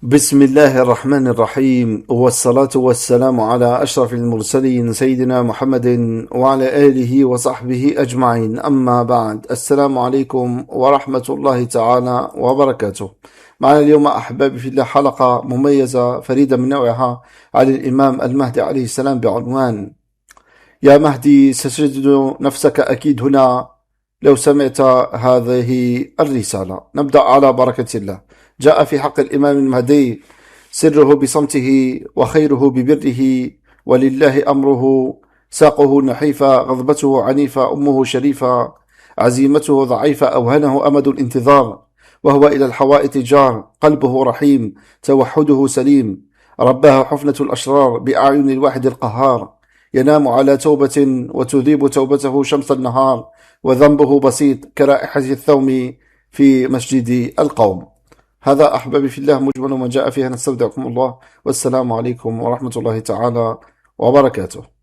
بسم الله الرحمن الرحيم، والصلاة والسلام على أشرف المرسلين سيدنا محمد وعلى آله وصحبه أجمعين. أما بعد، السلام عليكم ورحمة الله تعالى وبركاته. معنا اليوم أحبابي في الله حلقة مميزة فريدة من نوعها على الإمام المهدي عليه السلام بعنوان: يا مهدي ستجد نفسك أكيد هنا لو سمعت هذه الرسالة. نبدأ على بركة الله. جاء في حق الإمام المهدي: سره بصمته وخيره ببره، ولله أمره، ساقه نحيفة، غضبته عنيفة، أمه شريفة، عزيمته ضعيفة، أوهنه أمد الانتظار، وهو إلى الحوائط جار، قلبه رحيم، توحده سليم، رباه حفنة الأشرار بأعين الواحد القهار، ينام على توبة وتذيب توبته شمس النهار، وذنبه بسيط كرائحة الثوم في مسجد القوم. هذا أحبابي في الله مجمل ما جاء فيها. نستودعكم الله، والسلام عليكم ورحمة الله تعالى وبركاته.